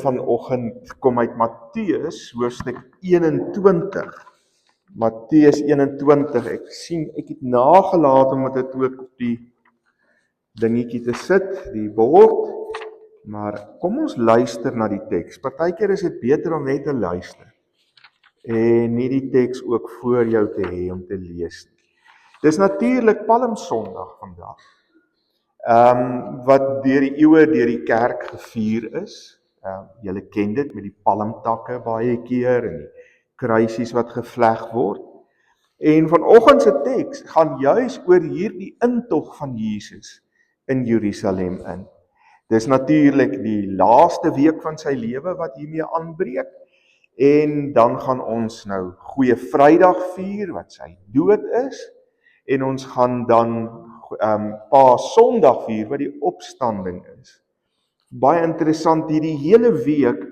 Vanoggend kom uit Matteus hoofstuk 21. Matteus 21. Ek het nagelaat om dit ook op die dingetjie te sit, die bord. Maar kom ons luister na die teks. Partykeer is dit beter om net te luister en nie die teks ook voor jou te hê om te lees nie. Dis natuurlik Palmsondag vandag. Wat deur die eeue deur die kerk gevier is. Julle ken dit met die palmtakke baie keer en die kruisies wat gevleg word. En vanoggend se teks gaan juis oor hierdie intog van Jesus in Jerusalem in. Dis natuurlik die laaste week van sy lewe wat hiermee aanbreek. En dan gaan ons nou Goeie Vrydag vier wat sy dood is. En ons gaan dan Paasondag vier wat die opstanding is. Baie interessant, hierdie hele week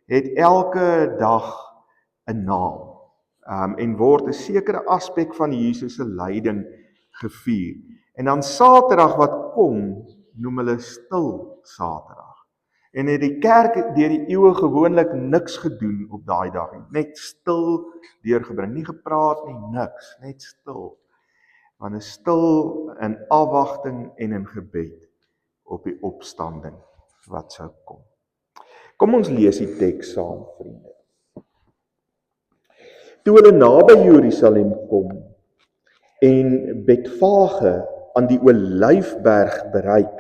het elke dag 'n naam. En word 'n sekere aspek van Jesus se lyding gevier. En dan Saterdag wat kom, noem hulle stil Saterdag. En het die kerk deur die eeue gewoonlik niks gedoen op daai dag nie. Net stil deurgebring, nie gepraat nie, niks, net stil. Want is stil in afwagting en in gebed op die opstanding wat sou kom. Kom ons lees die teks saam, vriende. Toe hulle naby Jerusalem kom en Betfage aan die Olyfberg bereik,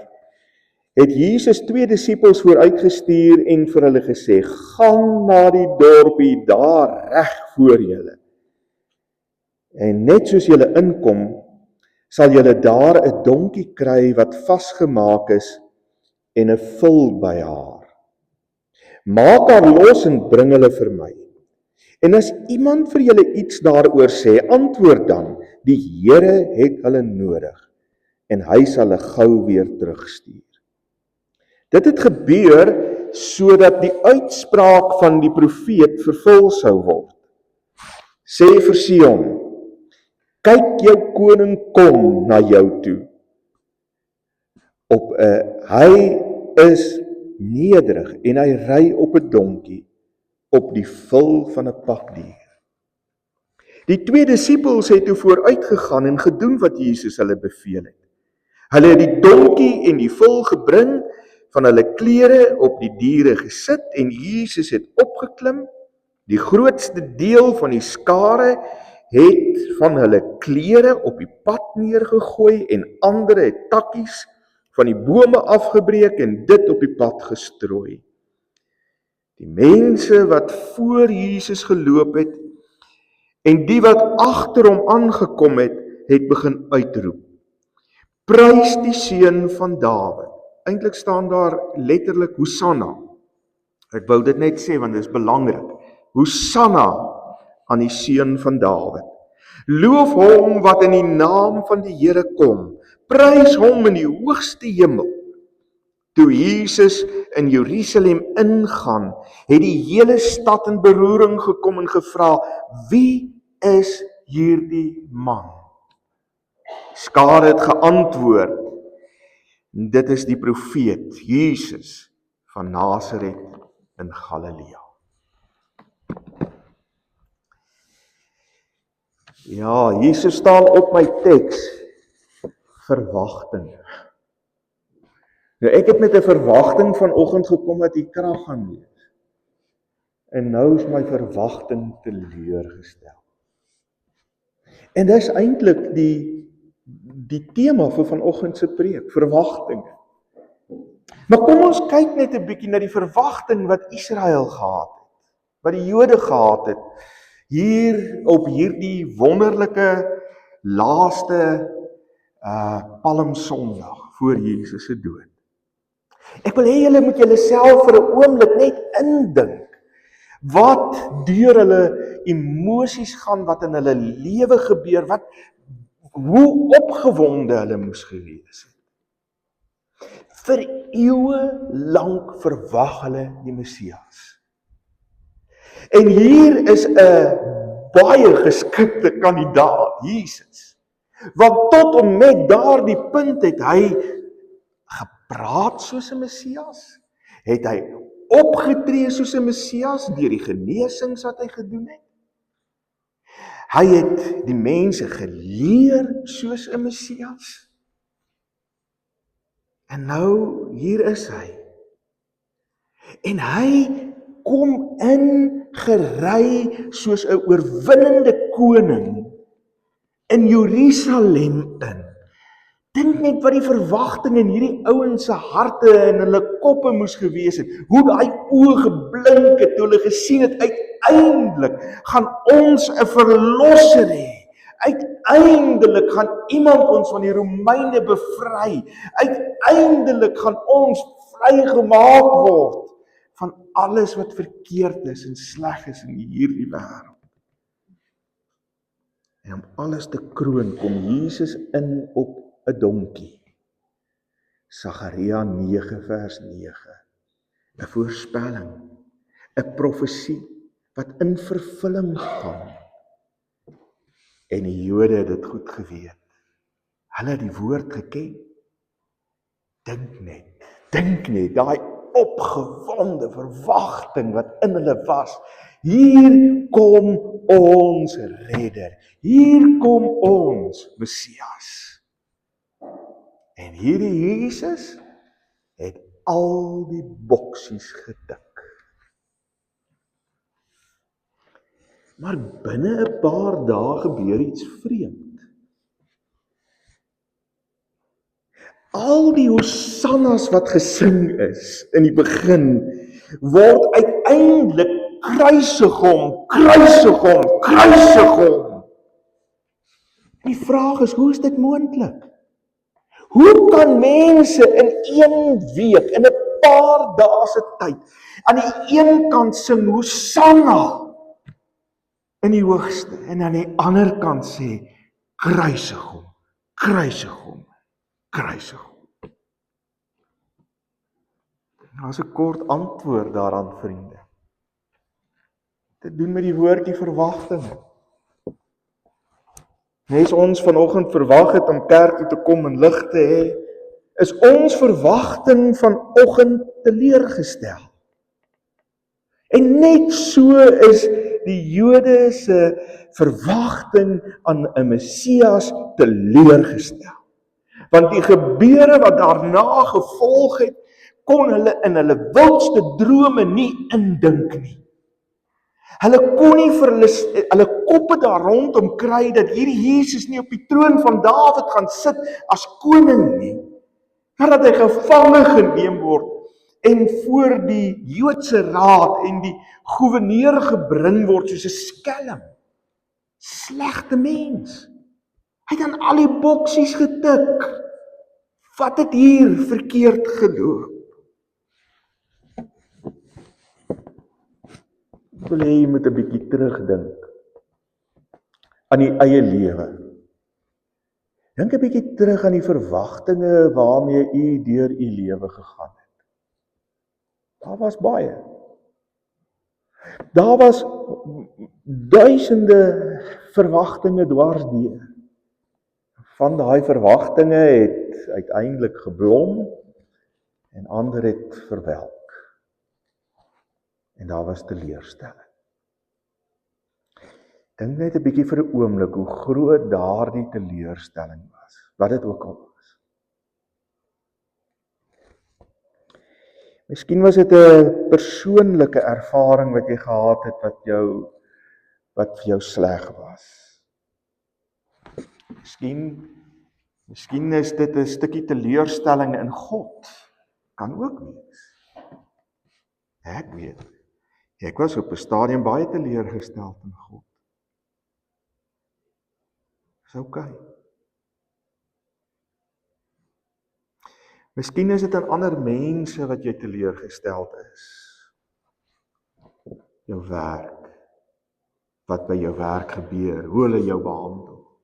het Jesus 2 disippels vooruitgestuur en vir hulle gesê, gaan na die dorpie daar reg voor julle. En net soos julle inkom, sal julle daar 'n donkie kry wat vasgemaak is en 'n vul by haar. Maak haar los en bring hulle vir my. En as iemand vir julle iets daaroor sê, antwoord dan, die Here het hulle nodig en hy sal hulle gou weer terugstuur. Dit het gebeur sodat die uitspraak van die profeet vervul sou word. Sê vir Sion, kyk jou koning kom na jou toe. Hy is nederig en hy ry op 'n donkie, op die vul van 'n pakdier. Die 2 disippels het toe vooruitgegaan en gedoen wat Jesus hulle beveel het. Hulle het die donkie en die vul gebring, van hulle klere op die diere gesit en Jesus het opgeklim. Die grootste deel van die skare het van hulle klere op die pad neergegooi en ander het takkies van die bome afgebreek en dit op die pad gestrooi. Die mense wat voor Jesus geloop het en die wat agter hom aangekom het, het begin uitroep. Prys die seun van Dawid. Eintlik staan daar letterlik Hosanna. Ek wou dit net sê want dit is belangrik. Hosanna aan die seun van Dawid. Loof hom wat in die naam van die Here kom. Prys hom in die hoogste hemel. Toe Jesus in Jerusalem ingaan, het die hele stad in beroering gekom en gevra, wie is hierdie man? Skare het geantwoord, dit is die profeet Jesus van Nasaret in Galilea. Ja, Jesus staan op my teks, verwagting. Nou ek het met 'n verwagting vanoggend gekom dat die krag gaan wees. En nou is my verwagting teleurgestel. En dis eintlik die tema vir vanoggend se preek, verwagtinge. Maar kom ons kyk net 'n bietjie na die verwagting wat Israel gehad het, wat die Jode gehad het, hier op hierdie wonderlike laaste Palmsondag voor Jesus se dood. Ek wil hê julle moet julleself vir 'n oomblik net indink wat deur hulle emosies gaan, wat in hulle lewe gebeur, hoe opgewonde hulle moes gewees het. Vir eeue lank verwag hulle die Messias. En hier is 'n baie geskikte kandidaat, Jesus. Want tot en met daardie punt het hy gepraat soos 'n Messias, het hy opgetree soos 'n Messias deur die genesings wat hy gedoen het. Hy het die mense geleer soos 'n Messias. En nou, hier is hy. En hy kom ingery soos 'n oorwinnende koning in Jerusalem in. Dink net wat die verwagting in hierdie ouens se harte en hulle koppe moes gewees het. Hoe daai oë geblink het toe hulle gesien het uiteindelik gaan ons 'n verlosser hê. Uiteindelik gaan iemand ons van die Romeine bevry. Uiteindelik gaan ons vrygemaak word van alles wat verkeerd is en sleg is in hierdie wêreld. En om alles te kroon kom Jesus in op 'n donkie. Sagaria 9 vers 9. 'n voorspelling, 'n profesie wat in vervulling gaan. En die Jode het dit goed geweet. Hulle het die woord geken. Dink net, daai opgewonde verwagting wat in hulle was. Hier kom ons redder. Hier kom ons Messias. En hierdie Jesus het al die boksies getik. Maar binne 'n paar dae gebeur iets vreemd. Al die hosannas wat gesing is in die begin, word uiteindelik kruisig hom. Die vraag is, hoe is dit moontlik? Hoe kan mense in 1 week, in 'n paar dae se tyd, aan die een kant sing Hosanna in die hoogste, en aan die ander kant sê, kruisig hom. Daar's 'n kort antwoord daaraan, vriende. Dit doen met die woordjie verwagting. Nes ons vanoggend verwag het om kerk toe te kom en lig te hê, is ons verwagting vanoggend teleurgestel. En net so is die Jode se verwagting aan 'n Messias teleurgestel. Want die gebeure wat daarna gevolg het, kon hulle in hulle wildste drome nie indink nie. Hulle kon nie vir hulle koppe daar rondom kry dat hierdie Jesus nie op die troon van Dawid gaan sit as koning nie, maar dat hy gevange geneem word en voor die Joodse raad en die goewerneur gebring word soos 'n skelm. Slegte mens. Hy het aan al die boksies getik. Wat het hier verkeerd geloop? Ek wil hê jy moet 'n bietjie terugdink aan die eie lewe. Dink 'n bietjie terug aan die verwagtinge waarmee u deur u lewe gegaan het. Daar was baie. Daar was duisende verwagtinge dwarsdeur. Van daai verwagtinge het uiteindelik geblom en ander het verwelk. En daar was teleurstelling. Dink net 'n bietjie vir 'n oomblik hoe groot daardie teleurstelling was, wat dit ook al was. Miskien was dit 'n persoonlike ervaring wat jy gehad het wat vir jou sleg was. Miskien is dit 'n stukkie teleurstelling in God. Kan ook wees. Ek weet. Ek was op 'n stadium baie teleurgestel in God. Dis okay. Miskien is dit aan ander mense wat jy teleurgestel is. Jou werk. Wat by jou werk gebeur, hoe hulle jou behandel.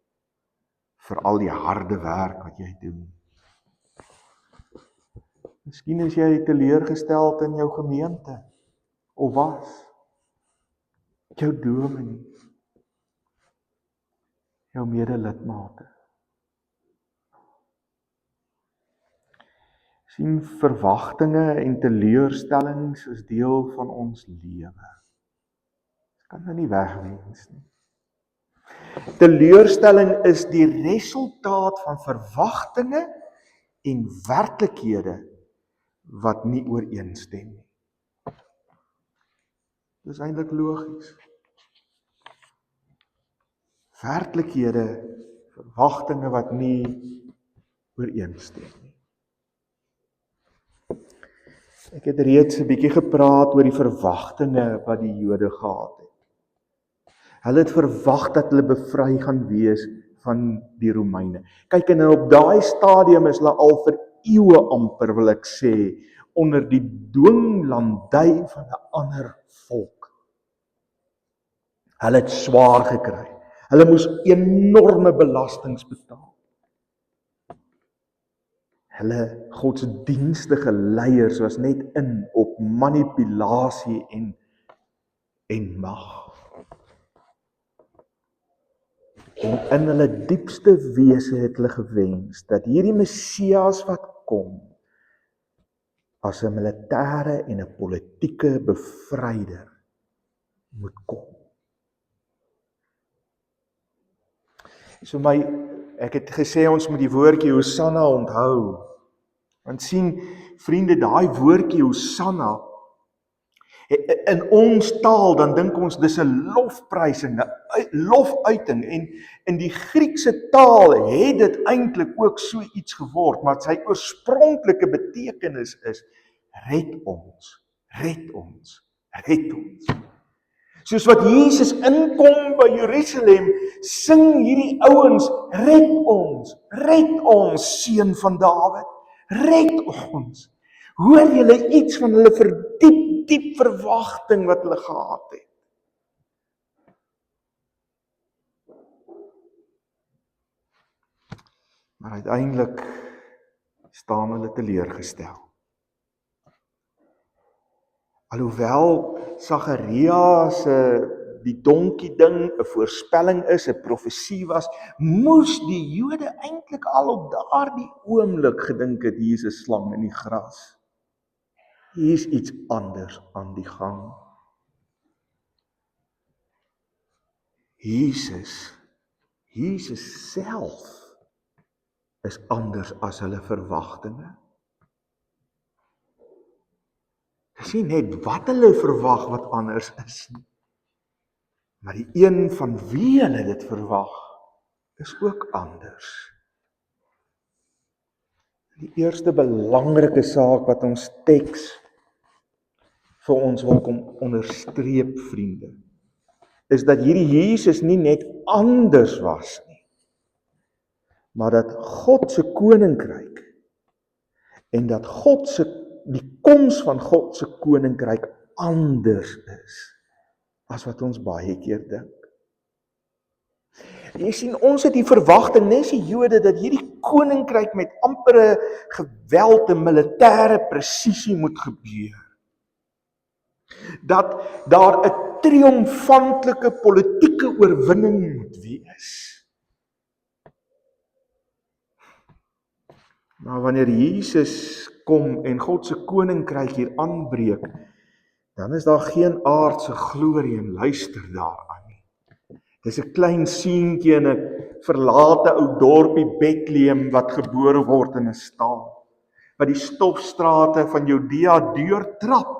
Veral die harde werk wat jy doen. Miskien is jy teleurgestel in jou gemeente, of was. Jou dominee, jou medelidmate. As Sien verwagtinge en teleurstellings is deel van ons lewe. Kan nou nie wegwens nie. Teleurstelling is die resultaat van verwagtinge en werklikhede wat nie ooreenstem nie. Dis eintlik logies. Werklikhede, verwagtinge wat nie ooreenstem nie. Ek het reeds 'n bietjie gepraat oor die verwagtinge wat die Jode gehad het. Hulle het verwag dat hulle bevry gaan wees van die Romeine. Kyk, en op daai stadium is hulle al vir eeue amper, wil ek sê, onder die dwinglandy van 'n ander volk. Hulle het swaar gekry. Hulle moes enorme belastings betaal. Hulle godsdienstige leiers was net in op manipulasie en mag. En in hulle diepste wese het hulle gewens dat hierdie Messias wat kom, as 'n militêre en 'n politieke bevryder moet kom. So ek het gesê ons moet die woordjie Hosanna onthou. Want sien, vriende, daai woordjie Hosanna, in ons taal, dan dink ons dis 'n lofprysing, 'n lofuiting, en in die Griekse taal het dit eintlik ook so iets geword, maar sy oorspronklike betekenis is, red ons, red ons, red ons. Soos wat Jesus inkom by Jerusalem, sing hierdie ouens, red ons, seun van Dawid, red ons. Hoor julle iets van hulle diep verwagting wat hulle gehad het? Maar uiteindelik staan hulle teleurgestel. Alhoewel Sagaria se die donkie ding 'n voorspelling is, 'n profesie was, moes die Jode eintlik al op daardie oomblik gedink het, hier is 'n slang in die gras. Hier is iets anders aan die gang. Jesus self is anders as hulle verwagtinge. Dis nie net wat hulle verwag wat anders is nie, maar die een van wie hulle dit verwag, is ook anders. Die eerste belangrike saak wat ons teks vir ons wil kom onderstreep, vriende, is dat hierdie Jesus nie net anders was nie, maar dat God se koninkryk en dat die koms van God se koninkryk anders is as wat ons baie keer dink. Jy sien, ons het die verwagting, nes die Jode, dat hierdie koninkryk met ampere geweld en militêre presisie moet gebeur. Dat daar 'n triomfantelike politieke oorwinning moet wees. Maar wanneer Jesus kom en God se koninkryk hier aanbreek, dan is daar geen aardse glorie en luister daaraan nie. Dis 'n klein seentjie in 'n verlate ou dorpie Bethlehem wat gebore word in 'n stal, wat die stofstrate van Judea deurtrap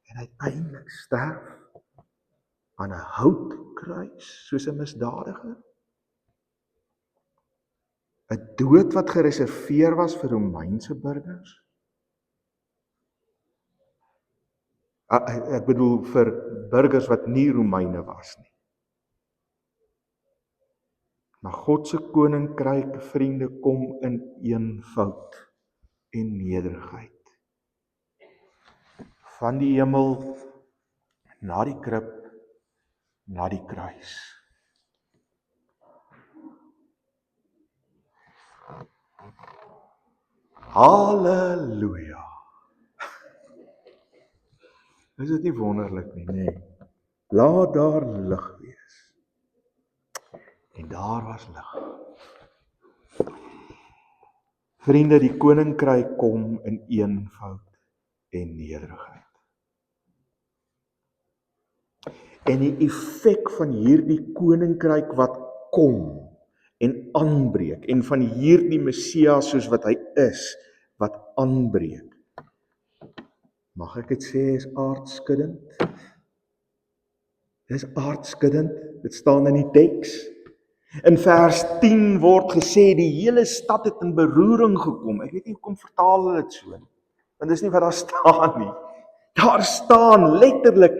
en uiteindelik sterf aan 'n houtkruis soos 'n misdadiger. 'n Dood wat gereserveer was vir Romeinse burgers. Ek bedoel vir burgers wat nie Romeine was nie. Maar God se koninkryk, vriende, kom in eenvoud en nederigheid. Van die hemel na die krib, na die kruis. Halleluja. Is dit nie wonderlik nie, nee. Laat daar lig wees. En daar was lig. Vriende, die koninkryk kom in eenvoud en nederigheid. En die effek van hierdie koninkryk wat kom en aanbreek, en van hierdie Messias soos wat hy is, wat aanbreek, mag ek dit sê, is aardskuddend? Dis aardskuddend, dit staan in die teks. In vers 10 word gesê, die hele stad het in beroering gekom. Ek weet nie hoekom vertaal hulle dit so nie, want dis nie wat daar staan nie. Daar staan letterlik,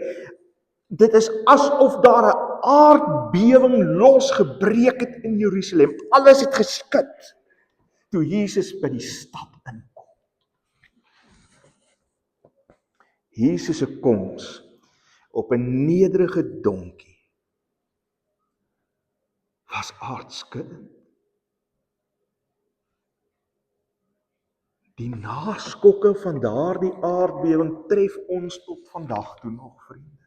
dit is asof daar 'n aardbewing losgebreek het in Jerusalem. Alles het geskud toe Jesus by die stad inkom. Jesus se koms op 'n nederige donkie was aardskuddend. Die naskokke van daardie aardbewing tref ons tot vandag toe nog, vriende.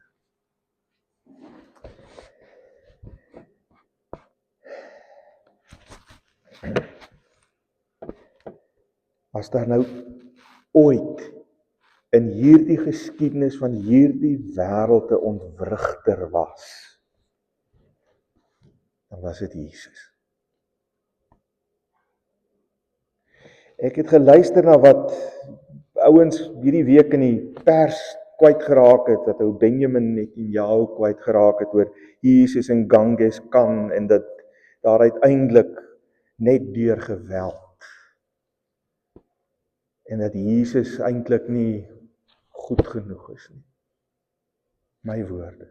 As daar nou ooit in hierdie geskiedenis van hierdie wêreld 'n ontwrigter was, dan was dit Jesus. Ek het geluister na wat ouens hierdie week in die pers kwyt geraak het, dat ou Benjamin Netanyahu kwyt geraak het oor Jesus en Genghis Khan, en dat daar uiteindelik net deur geweld, en dat Jesus eintlik nie goed genoeg is nie. My woorde.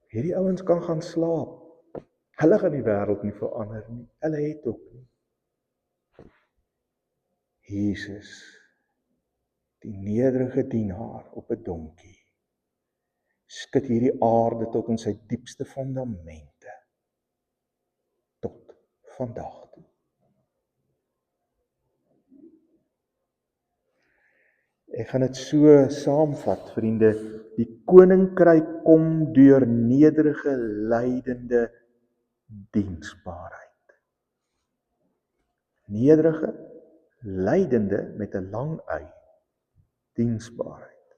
Hierdie ouens kan gaan slaap. Hulle gaan die wêreld nie verander nie. Hulle het ook nie. Jesus, die nederige dienaar op 'n donkie, skud hierdie aarde tot in sy diepste fondamente, tot vandag toe. Ek gaan dit so saamvat, vriende. Die koninkryk kom deur nederige, lydende diensbaarheid. Nederige, lydende met 'n lang y, diensbaarheid.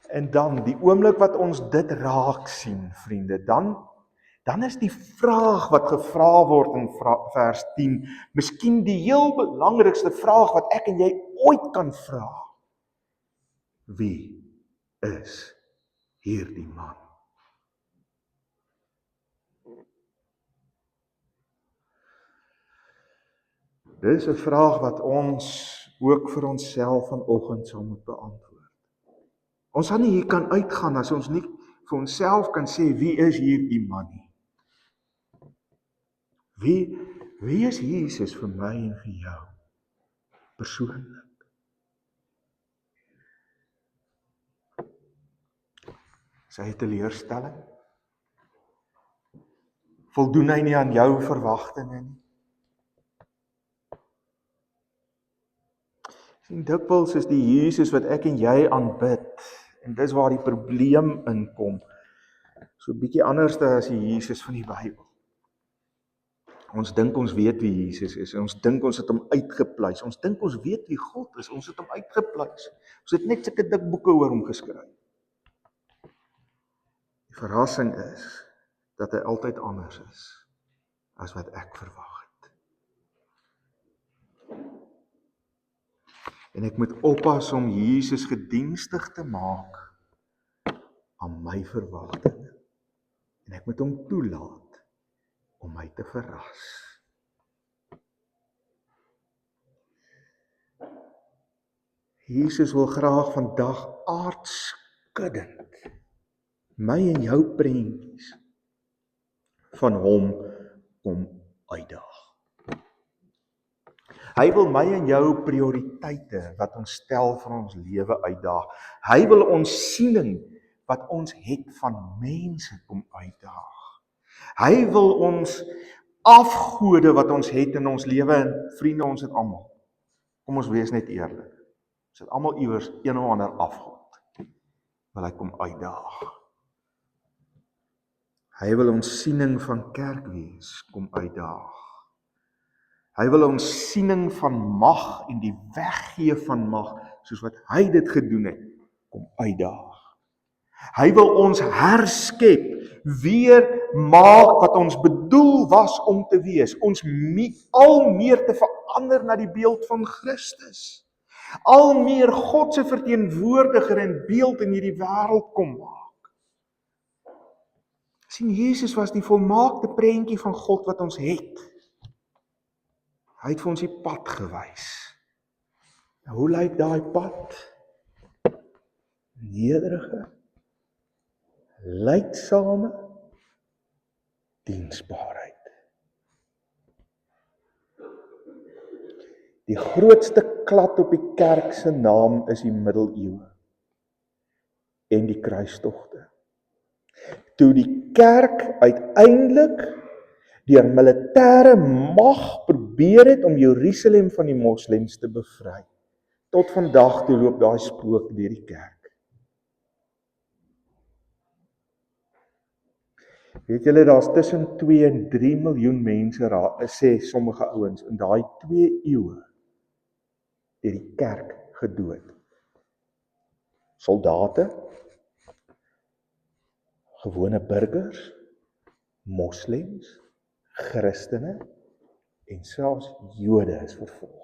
En dan, die oomblik wat ons dit raak sien, vriende, dan is die vraag wat gevra word in vers 10, miskien die heel belangrikste vraag wat ek en jy ooit kan vra. Wie is hierdie man? Dis 'n vraag wat ons ook vir onsself vanoggend sal moet beantwoord. Ons sal nie hier kan uitgaan as ons nie vir onsself kan sê, wie is hierdie man nie? Wie is Jesus vir my en vir jou persoonlik? Is hy 'n teleurstelling? Voldoen hy nie aan jou verwagtinge nie? Sien, dikwels is die Jesus wat ek en jy aanbid, en dis waar die probleem inkom, so 'n bietjie anders as die Jesus van die Bybel. Ons dink ons weet wie Jesus is, en ons dink ons het hom uitgepleis, ons dink ons weet wie God is, ons het hom uitgepleis. Ons het net sulke dik boeke oor hom geskryf. Die verrassing is, dat hy altyd anders is, as wat ek verwag het. En ek moet oppas om Jesus gedienstig te maak aan my verwagtinge. En ek moet hom toelaat om my te verras. Jesus wil graag vandag aardskuddend my en jou prentjies van hom kom uitdaag. Hy wil my en jou prioriteite wat ons stel vir ons lewe uitdaag. Hy wil ons siening wat ons het van mense kom uitdaag. Hy wil ons afgode wat ons het in ons lewe, en vriende, ons het almal. Kom ons wees net eerlik. Ons het almal iewers een of ander afgod. Wil hy kom uitdaag. Hy wil ons siening van kerk wees, kom uitdaag. Hy wil ons siening van mag en die weggee van mag, soos wat hy dit gedoen het, kom uitdaag. Hy wil ons herskep, weer maak wat ons bedoel was om te wees, ons al meer te verander na die beeld van Christus. Al meer God se verteenwoordiger en beeld in hierdie wêreld kom maak. Sien, Jesus was die volmaakte prentjie van God wat ons het. Hy het vir ons die pad gewys. Nou, hoe lyk daai pad? Nederige, lydsame diensbaarheid. Die grootste klad op die kerk se naam is die middeleeue en die kruistogte. Toe die kerk uiteindelik deur militêre mag probeer het om Jerusalem van die moslems te bevry. Tot vandag toe loop daai spook deur die kerk. Weet julle, daar's tussen 2 en 3 miljoen mense, sê sommige ouens, in daai 2 eeue deur die kerk gedood. Soldate, gewone burgers, moslems, Christene en selfs Jode is vervolg.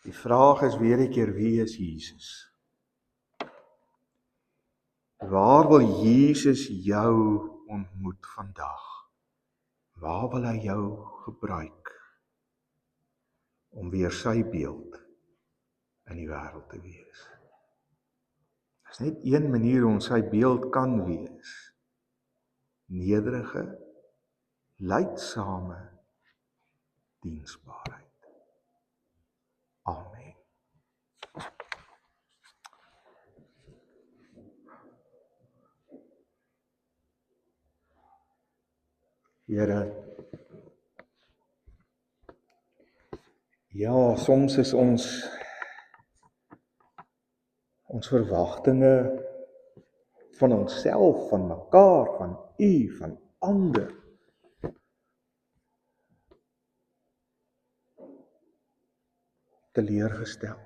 Die vraag is weer 'n keer, wie is Jesus? Waar wil Jesus jou ontmoet vandag? Waar wil hy jou gebruik om weer sy beeld in die wêreld te wees? Daar is net een manier hoe ons sy beeld kan wees. Nederige, lydsame diensbaarheid. Amen. Here, ja, soms is ons verwagtinge van onsself, van mekaar, van U, van ander, teleurgestel.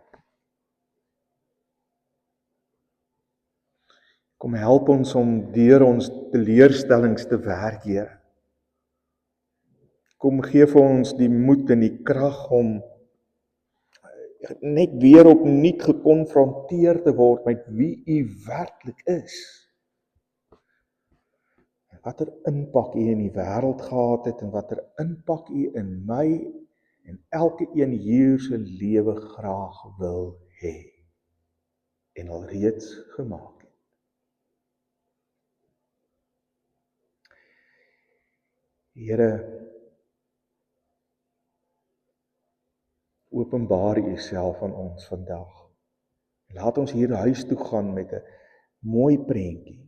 Kom help ons om deur ons teleurstellings te werk, Here. Kom gee vir ons die moed en die krag om net weer opnuut gekonfronteer te word met wie U werklik is. En watter impak U in die wêreld gehad het en watter impak U in my en elke een hier se lewe graag wil hê en alreeds gemaak het. Here, openbaar U self aan ons vandag. Laat ons hier huis toe gaan met 'n mooi prentjie.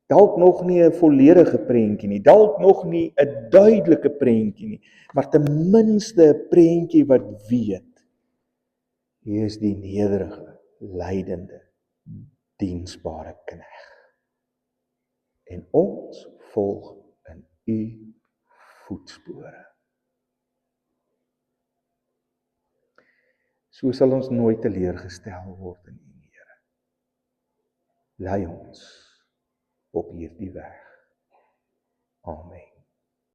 Dalk nog nie 'n volledige prentjie nie, dalk nog nie 'n duidelike prentjie nie, maar ten minste 'n prentjie wat weet, U is die nederige, lydende, diensbare knegt. En ons volg in U voetspore. So sal ons nooit teleurgestel word in U, Here. Lei ons op hierdie weg. Amen.